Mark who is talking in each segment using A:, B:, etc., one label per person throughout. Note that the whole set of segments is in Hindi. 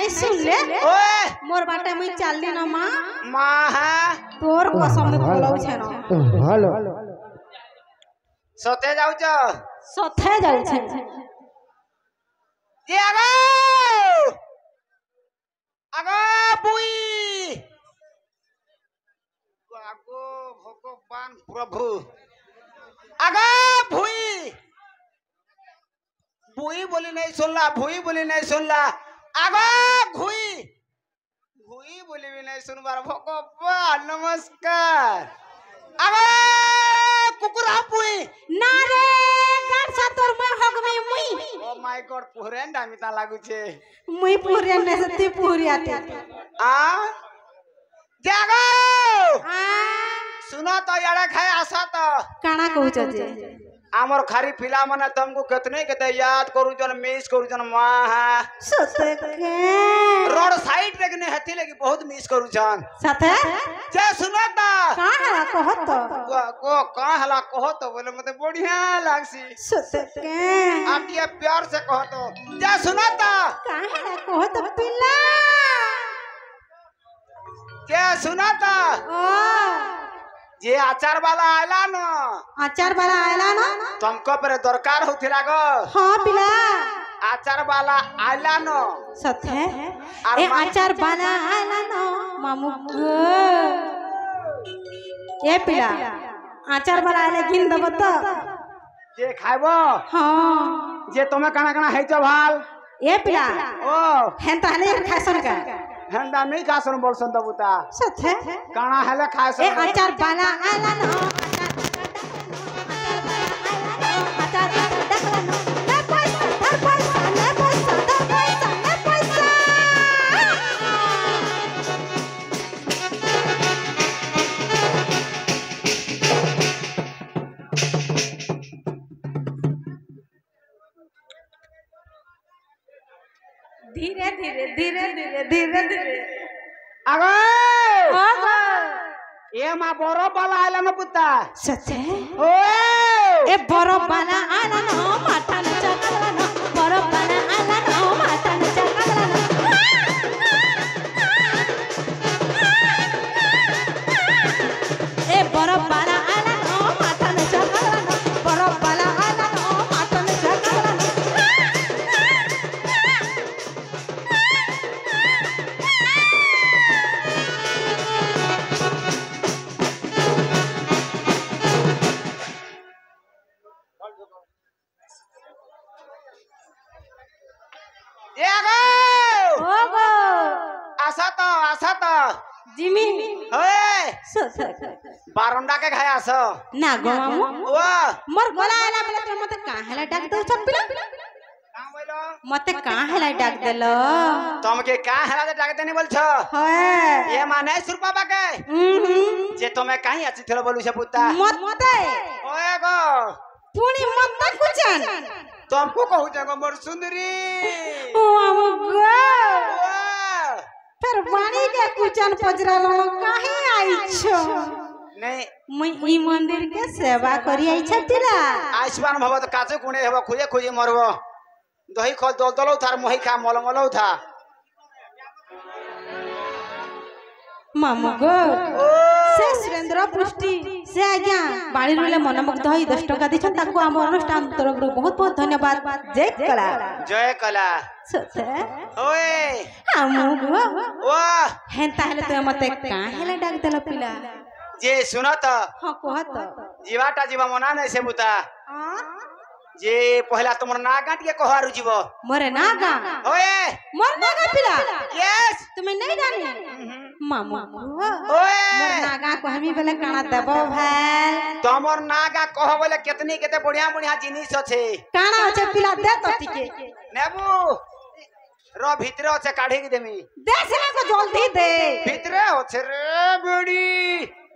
A: नहीं सुन ले
B: ओए
A: मोर बाटे मुई चल दी न मां
B: मां है
A: तोर कसम में बोलौ छे न
C: हेलो
B: सोते जाऊ छ
A: सथे जाऊ छे
B: ये आगो आगो बुई आगो भगवान प्रभु आगो भुई भुई बोली नहीं सुनला भुई बोली नहीं सुनला आगो घुई घुई बोली भी नहीं सुनबार भगवान नमस्कार आगो कुकुरा भुई
A: ना रे गाड़ सा तोर में हग में मुई
B: ओ माय गॉड पुहरेन डामिता लागू छे
A: मुई पूरी ने सती पूरी आते
B: आ जागो
A: आ
B: सुनो तो याडा खाए आसा तो
A: काना कहू जे
B: आमर खारी फिला माने तुमको कितने केते याद करू जन मिस करू जन मां है
A: सते के
B: रोड साइड रे ने हथी लगी बहुत मिस करू जन
A: साथे
B: जे सुनो ता
A: का हला कहत
B: को का हला कहो तो बोले मते बढ़िया लागसी
A: सते के
B: आप ये प्यार से कहो तो जे सुनो ता
A: का हला कहत पिला
B: जे सुनो ता
A: ओ
B: जे आचार वाला आइला न
A: आचार वाला आइला न
B: तुमको पर दरकार होथिला गो
A: हां पिला
B: आचार वाला आइला न
A: सथे ए आचार वाला आइला न मामू गो ए पिला आचार वाला आइले गिन दब त
B: जे खाइबो
A: हां
B: जे तमे काना काना हेच भाल
A: ए पिला
B: ओ
A: हेंता हले खासन का
B: हेंदा नहीं खासन बोलसन दबुता
A: सथे
B: काना हेले खासन
A: ए आचार वाला आइला न आचार डकला न ले पैसा ले पैसा धीरे धीरे धीरे धीरे धीरे धीरे
B: आगो
A: आगो
B: ए मा बरो बाला आइला न पुत्ता
A: सचे
B: ओए
A: ए बरो बाला आला न माथा न चकला न बरो बाला आला न माथा न चकला न ए बरो बाला आला न माथा न चकला न बरो बाला आला न माथा न चकला न
B: ए आगो
A: ओगो
B: आसा तो
A: जिमी
B: ओए
A: सचे
B: बारंडा के खाए आस
A: ना गो मामू
B: ओ
A: मोर गला आला बेले तो मते काहेला डाक दउ छपिला
B: का बोलो
A: मते काहेला डाक देलो
B: तुमके का हला दे डाके नहीं बोल छ
A: होए
B: ये माने सुरपा बाके जे तुमे काई अछि थेलो बोलु छ पुत्ता
A: मते
B: ओए गो
A: पुणी मते कुचन
B: तुमको कहू जगो मोर सुंदरी
A: ओ अमगो
B: ओ
A: फिर वाणी के कुचन पजरालो काहे आई छो
B: नहीं
A: मैं ई मंदिर के सेवा करी आई छतिला
B: आयुष्मान भव तो काचे कुणे हेबो खुजे खुजे मरबो दही खल दल दलौ थार मोही खा मल मलौ था
A: मामगो से सुरेंद्र पुष्टि से आज्ञा बाणी रोले मनमुग्ध होई 10 टका दिछन ताको हम अनुष्ठान तरफ बहुत बहुत धन्यवाद जय कला
B: जय कला
A: सते
B: ओए
A: हमगो
B: ओ
A: हेंता हेले तो मते काहेला डाक देलो पिला
B: जे सुनो तो
A: हां कहत
B: जीवाटा जीवा मना नहीं से बुता जे पहला तुमर नागा के कहवारु जीवो
A: मोरे नागा
B: ओए
A: मोर नागा पिला
B: यस
A: तुम्हें नहीं जानी मामा
B: ओए
A: मोर नागा को हमी बेले काना देबो भाई
B: तुमर नागा कह बोले कितनी केते बढ़िया बढ़िया जिनिस अछि
A: काना होचे पिला दे तो तिके
B: नेबू रो भीतर अछि काढे के देमी
A: दे से को जल्दी दे
B: भीतर अछि रे बड़ी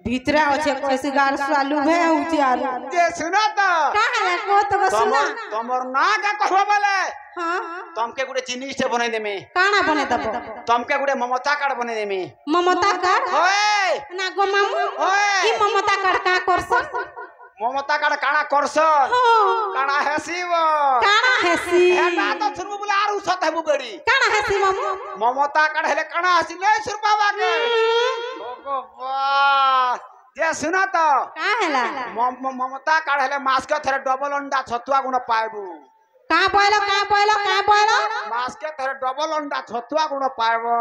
A: भीतर होचे कैसे गार चालू भे उची आलू
B: जे सुना तो
A: काहे को तो सुना
B: तुमर नागा कहबो बोले
A: हां
B: तुमके गुडे जिनिस से बनै देमी
A: काना बने दबो
B: तुमके गुडे ममता कार्ड बनै देमी
A: ममता कार्ड
B: ओए
A: ना गो मामू
B: ओए
A: ई ममता कार्ड का करसन
B: ममता कार्ड काना करस काना हेसीबो
A: काना हेसी
B: हेटा तो सुनबो बोले आरु उछत हेबु बेड़ी
A: काना हसी मामू
B: ममता काढले काना हसी नै सुर बाबा के भगवान जे सुना तो
A: का हैला
B: ममता काढले मास के थरे डबल अंडा छतुआ गुण पाएबु
A: का बोलो
B: मास के थरे डबल अंडा छतुआ गुण पाएबो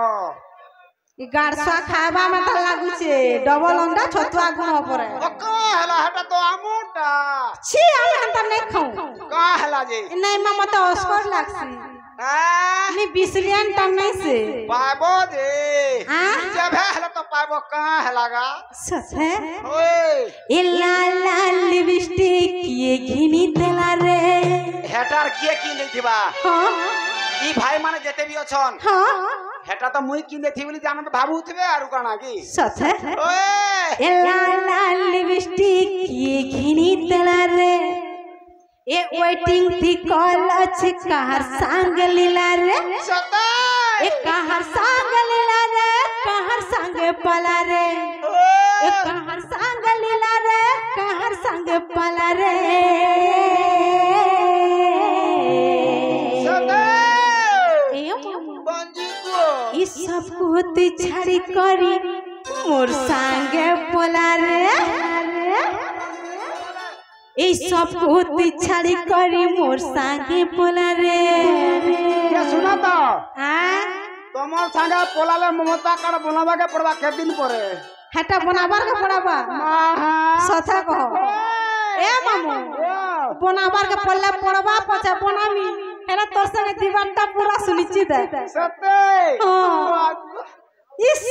A: ई गारसा खाबा में त लागु छे डबल अंडा छतुआ गुण परे
B: का हला हटा तो आमोटा
A: छी हम अंडा नहीं खाऊ
B: का हला जे
A: नहीं मामा तो अस्कर लागसी नी बिसलियन टन नहीं से
B: पाएबो जे जब हला तो पाएबो का हलागा
A: सच है
B: ओए
A: ए लाल लाल लिपस्टिक ये घिनी देला रे
B: हेटार किए की नहीं थिबा
A: हां
B: ई भाई माने जेते भी अछन
A: हां
B: हेटा तो मुई किने थी बोली जान भाबुथबे आरु काना की
A: सच है
B: ओए
A: ए लाल लाल लिपस्टिक ये घिनी देला रे ए वेटिंग थी कॉल अच्छे कहर संग लीला रे
B: सता
A: ए कहर संग लीला रे कहर संग पला रे ए कहर संग लीला रे कहर संग पला रे
B: सता
A: ए मामू
B: बंजी को
A: ई सब होती छड़ी करी मोर संगे पला रे এই সব होती छड़ी करी मोर संगे पोला रे
B: के सुना तो
A: आ
B: तमर संगे पोलाले ममता काड बनाबा के पड़बा के दिन परे
A: हेटा बनाबार के पड़ाबा
B: माहा
A: सथा कहो ए मामू बनाबार के पल्ला पड़बा पचा बनामी हेला तोर संगे दीवानटा पूरा सुनिश्चित है
B: सते
A: इस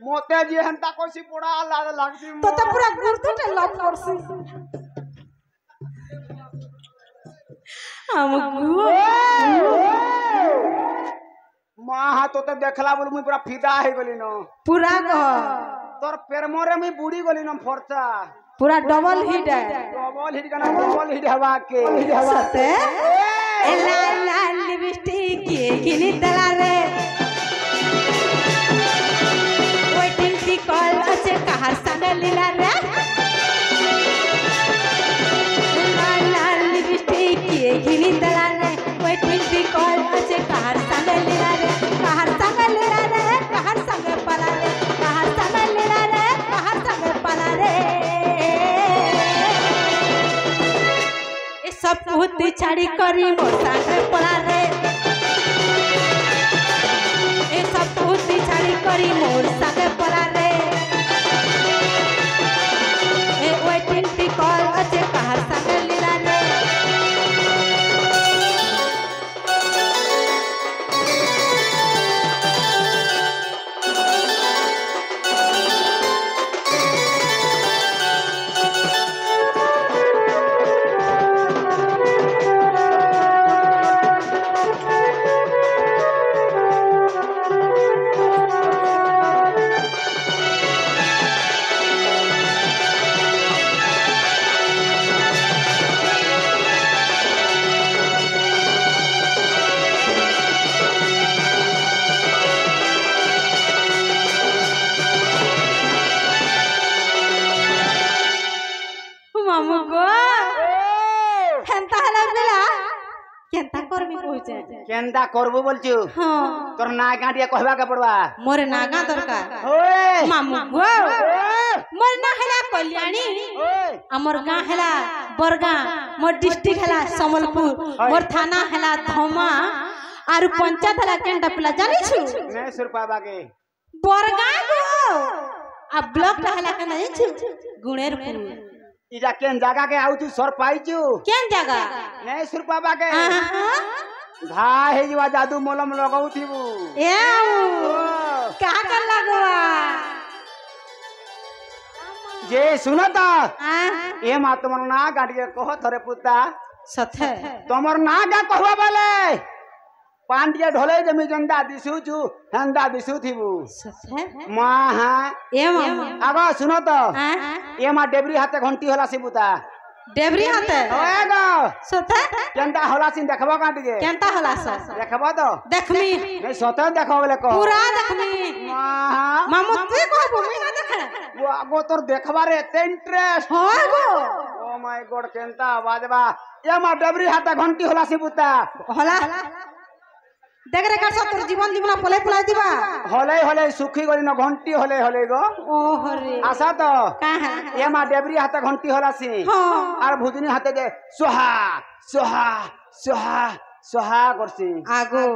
B: मोते जी हंता कोसी पोड़ा लागसी
A: तो पूरा गुर्दू टे लॉक करसी हम गु
B: माहा तो देखला बोल मुई पूरा फिदा हे गली न
A: पूरा कह
B: तोर पेरमोरे मुई बुड़ी गली न फरचा
A: पूरा डबल हिट है
B: डबल हिट गाना डबल हिट हवा के
A: सते ए लाल लाल लिपस्टिक ये किनी दला रे वेटिंग टी कॉल अच्छे कहर संग लीला रे लाल लाल लिपस्टिक ये किनी दला रे वेटिंग टी कॉल अच्छे कहर संग लीला रे कहर संग लीला रे कहर संग पला रे कहर संग लीला रे कहर संग पला रे सब होती छड़ी करी मोर संगे पला रे ए सब होती छड़ी करी मोर संगे पला रे ए वेटिंग टी कॉल अच्छे कहर संगे लीला रे मामू गो हेंता हला बेला केंता करबी कहूचे
B: केंदा करबो बोलछु
A: हां
B: तोर ना गांडिया कहबा के पड़बा
A: मोर नागा दरकार
B: ओए
A: मामू गो मोर ना हला कल्याणी
B: ओए
A: हमर गां हला बरगा मोर डिस्ट्रिक्ट हला समलपुर मोर थाना हला धमा आरु पंचायत हला केंटा पिला जानी छु
B: नै सुर पाबा के
A: बरगा गो आ ब्लॉक हला के नहीं छु गुणेरपुर
B: इजा केन जागा के आउ तू सर पाइछु
A: केन जगह
B: नै सुर पाबा के घा हे जीवा जादू मलम लगाउ थीबू
A: ए का कर लगवा
B: जे सुन त
A: आ
B: ए मा तमर ना गाड़ी के कह थरे पुता
A: सथे
B: तमर ना गा कहवा बाले पांडिया ढोले जमी जंदा दिसु छु हंदा दिसु थीबू
A: सथे
B: माहा
A: ए मामा
B: आगो सुनो तो
A: आ
B: ए मा डेबरी हाथे घंटी होला सिबुता
A: डेबरी हाथे
B: ओए गो
A: सथे
B: केंता होला सिन देखबो काटी के
A: केंता हला स
B: देखबो तो
A: देखमी
B: नै सते देखो बोले को
A: पूरा देखमी
B: माहा
A: मामू तू को भूमि ना देखे
B: वो आगो तोर देखबा रे ते इंटरेस्ट
A: हो गो
B: ओ माय गॉड केंता आवाज बा ये मा डबरी हाथ घंटी होला सिबुता
A: हला देख रे काट तोर जीवन जीवन पले पला दिबा
B: हले सुखी गली न घंटी हले गो
A: ओहो रे
B: आशा तो
A: कहा
B: ये मा डबरी हाथ घंटी होला सी
A: हां
B: আর ভুজনি হাতে দে সোহা সোহা সোহা সোহা করছি
A: আগো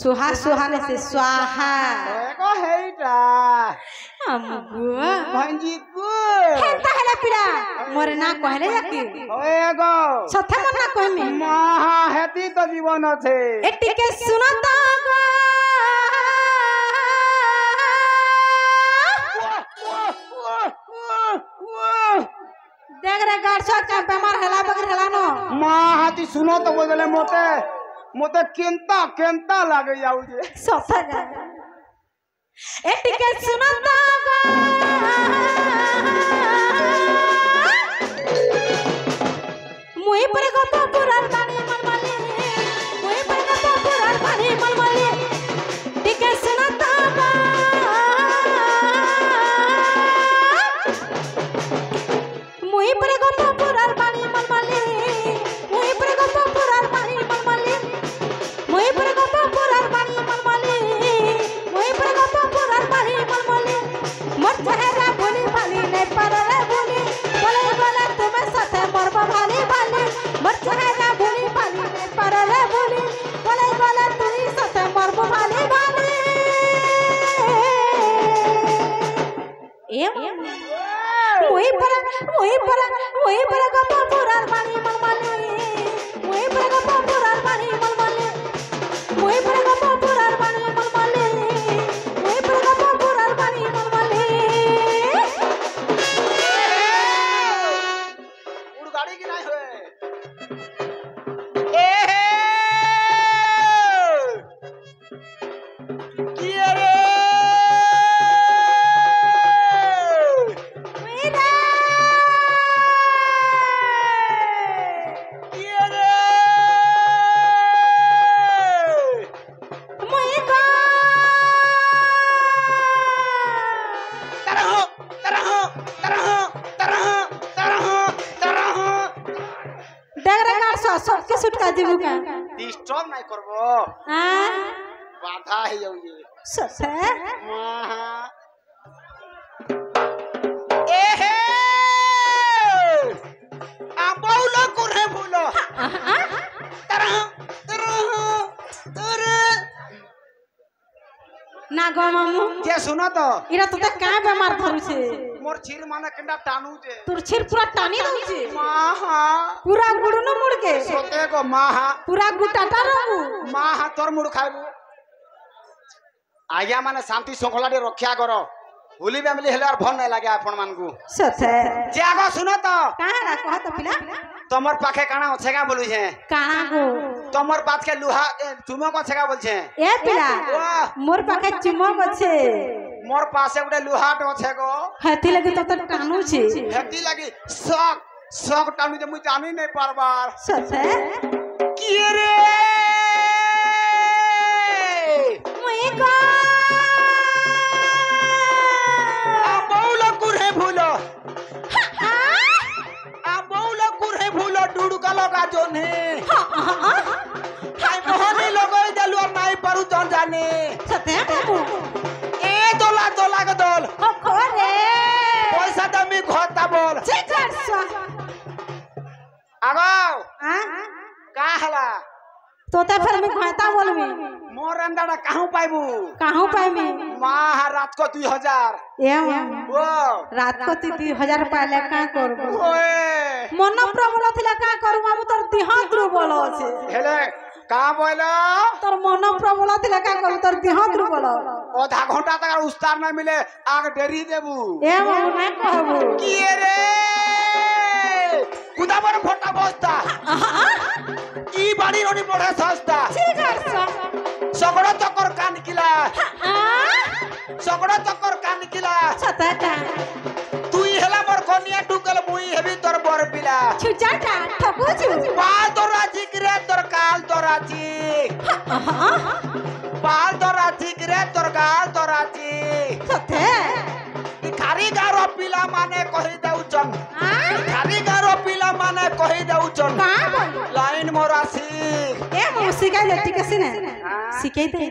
A: सुहा सुहाने से स्वाहा
B: দেখো হেইটা
A: আমগো
B: ভঞ্জি গো
A: হেতা হেলা পিলা মোরে না কহলে যাকি
B: ওয়ে গো
A: সথে মন না কইমি
B: মহা হেতি তো জীবন আছে
A: এটিকে শুনতা গো देख रे गाड़सा का बेमार हेला बगर हेला नो
B: मां हाथी सुनो तो बोले मोते मोते केंता केंता लागे जाऊ जे
A: सफा गा एटिके सुनता गा मुई पर गप पुरार पानी मनमाली मुई पर गप पुरार पानी मनमाली टिके सुनता गा मुई पर गप पुरार पानी मनमाली मुई पर गप पुरार पानी मनमाली मुई पर गप पुरार पानी मनमाली मुई पर गप पुरार पानी मनमाली मोर चेहरा भूली भाली नहीं परले भूली बोले बोले तुम्हें साथे मरब भाली भाली मोर चेहरा भूली भाली नहीं परले भूली बोले बोले तुई साथे मरब भाली भाली मुई पर गप पुरार पानी मनमाली मुई पर गप पुरार पानी मनमाली मुई पर गप पुरार पानी मनमाली मुई पर गप पुरार पानी मनमाली
B: उड़ गाड़ी की नहीं होए ए की रे
A: मेरा
B: की रे
A: मुई का
B: तरह तरह तरह तरह तरह तरह
A: देख रे गाड़ सबके सुटका जीवू का
B: डिस्टर्ब नहीं करबो
A: हां
B: बाधा है ये
A: ससे
B: महा ए हे आ बोलो करे बोलो तरह तरह तरह
A: ना गो मामू
B: जे सुनो तो
A: इरा तो का बेमार धरु छे
B: मोर छिर माने केंडा टानू जे
A: तोर छिर पूरा टानी दउ छे
B: माहा
A: पूरा गुड़ न मुड़ के
B: सोते को माहा
A: पूरा गुटाटा रहू
B: माहा तोर मुड़ खाइबू आज्ञा माने शांति शृंखला रे रक्षा करो होली फैमिली हेले और भन नहीं लागे आपण मान को
A: सथे
B: जे आगो सुनो तो
A: कहां रा कह तो पिला
B: तमर पाखे काना छेगा बोलु छे
A: कहां गो
B: तमर बात के लुहा चुमक छेगा बोल छे
A: ए पिला
B: वाह
A: मोर पाखे चुमक छे
B: मोर पासे गुटे लुहाट छे गो
A: हेती लगे तो टानू छे
B: हेती लगी शक शक टानू जे मुई जानी नहीं पारबार
A: सथे
B: की रे
A: मुई का
B: आ बौला कुरे भूलो आ बौला कुरे भूलो डुडुका लगा जोने हाय मोहनी लगई देलु और नाई पारु जन जाने
A: सथे बाबू
B: ए दोला दोला के दोल
A: ओ खोरे
B: पैसा दमी घोता बोल
A: चिकर सा
B: आगो
A: हां
B: का हला
A: तोते फिर में कहता बोलबी
B: मोर अंदाड़ा कहूं पाइबू
A: कहूं पाइमी
B: माह रात को 2000
A: ए
B: ओ
A: रात को 2000 पाइले का करबो
B: ओए
A: मन प्रबल थिला का करबो अब तोर देह दुर्बल আছে
B: हेले का बोलो
A: तोर मन प्रबल थिला का करबो तोर देह दुर्बल
B: आधा घंटा तक उस्तार नहीं मिले आग डेरी देबू
A: ए बाबू ना कहबो
B: की रे कुदा पर फोटा बस्ता ई बाड़ी रोनी पड़े सस्ता
A: चिकर सा
B: सगड़ा चक्कर कान किला सगड़ा चक्कर कान किला
A: सताटा
B: तुई हेला मोर कोनिया टुकल मुई हेबी तोर बर पिला
A: छुचाटा ठकुचु
B: पाल तोरा चिकरे तोर काल तोरा ची पाल तोरा चिकरे तोर काल तोरा ची
A: सते
B: ई खारी गारो पिला माने कहि देउ चन खारी गारो कहि दउचन
A: का बोल
B: लाइन मोरा सी
A: ए मो सिखाई दे ठीक है ना
B: हाँ?
A: सिखाई दे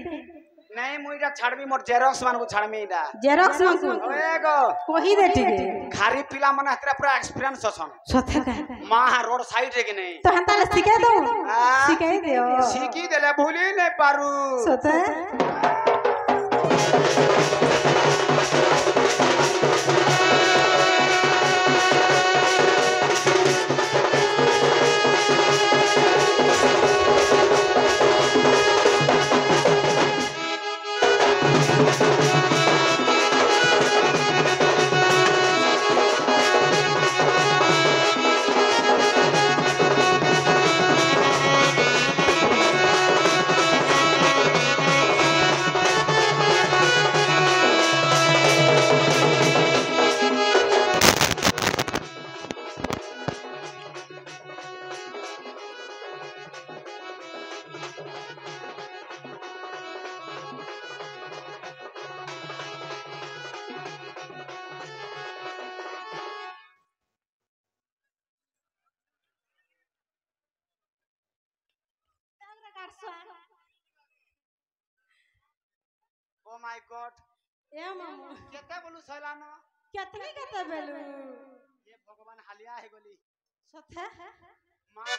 B: नहीं मुइरा छाड़बी मोर जेरॉक्स मान को छाड़मी इडा
A: जेरॉक्स मांगू
B: ओए गो
A: कहि दे ठीक है
B: खारी पिला मन हतरा पूरा एक्सपीरियंस छन
A: सथे का
B: मां रोड साइड रे कि नहीं
A: तो हम ताले सिखाई दो
B: हाँ?
A: सिखाई दियो
B: सीखी देले भूली नहीं पारू
A: सथे
B: ओ माय गॉड
A: ए मामू
B: केते बोलू सैलानो
A: कितने कते बेलू
B: ये भगवान हालिया है गली
A: सथे
B: मां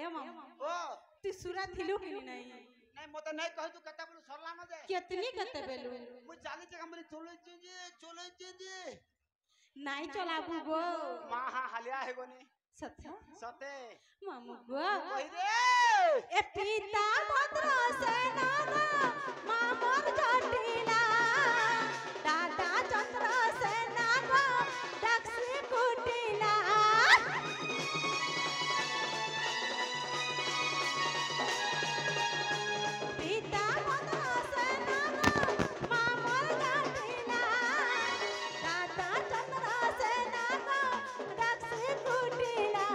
A: ए मामू
B: ओ
A: तू सुरा थिलु कि नहीं
B: नहीं मते नहीं कहि तू केते बोलू सरलानो दे
A: कितनी कते बेलू
B: मु जाली के हमरे चले जे
A: नहीं चलाबू गो
B: मां हालिया है गनी
A: सथे
B: सते
A: मामू गो
B: कहि दे
A: ए पिता भद्र सेना गो मामर जटिला दादा चंद्र सेना गो दक्षी कुटिला पिता भद्र सेना गो मामर जटिला दादा चंद्र सेना गो दक्षी कुटिला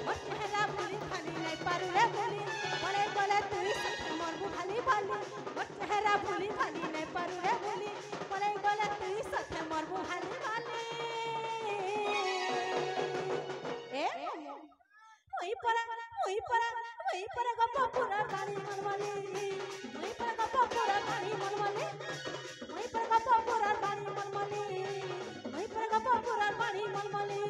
A: मोटेला भूली खाली नहीं पारू रे भूली बोले बोले तुई साथे मरबू खाली भाली मोटेला भूली खाली नहीं पारू रे भूली बोले बोले तुई साथे मरबू खाली भाली ए मोई परा गप्पा पूरा गाड़ी मनमाली मोई परा गप्पा पूरा गाड़ी मनमाली मोई परा गप्पा पूरा गाड़ी मनमाली मोई परा गप्पा पूरा गाड़ी मनमाली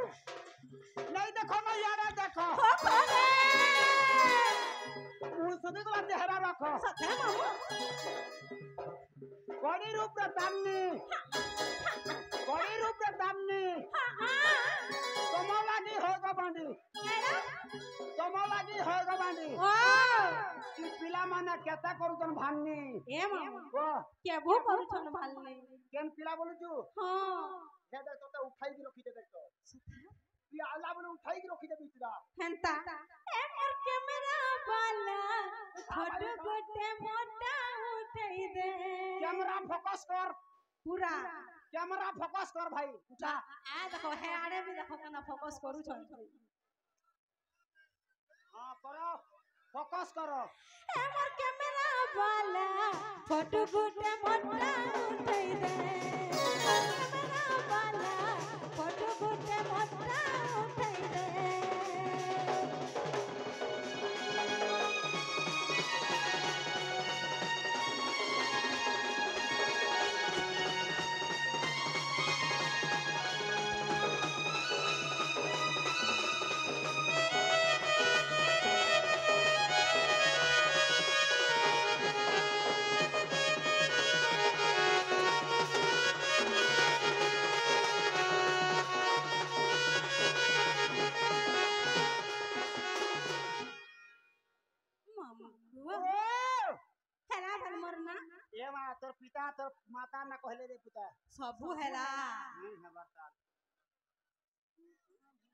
B: नहीं देखो ना यार देखो सुधी को चेहरा रखो
A: सथे मामू
B: बड़ी रूप रे दामनी तुम लागी हो गो बांडी
A: ओ
B: कि पिला माने केता करू तन भान्नी
A: ए मामू
B: ओ
A: के भो करू छन भालने
B: केन पिला बोलू छु
A: हां
B: हे देख तो उठाई के रखी दे देख तो ये आला बोले उठाई के रखी दे बिचरा
A: हंता ए मोर कैमरा वाला फोटो गोटे मोटा उठाई दे
B: कैमरा फोकस कर
A: पूरा
B: कैमरा फोकस कर भाई उठा
A: आ देखो हे आड़े भी देखो केना फोकस करू छन
B: हां करो फोकस करो
A: ए मोर कैमरा वाला फोटो गोटे मोटा उठाई दे कैमरा वाला फोटो गोटे मोटा उठाई दे
B: तोर पिता तोर माता ना कहले रे पिता
A: सबु हेला
B: नहीं है बता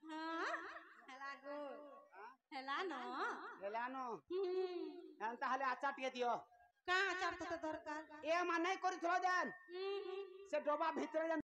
A: हां हेला गो हेला न
B: हेलानो हम ताहले आचार टिए दियो
A: का आचार तो दरकार
B: ए मा नहीं करि थलो जान से डोबा भीतर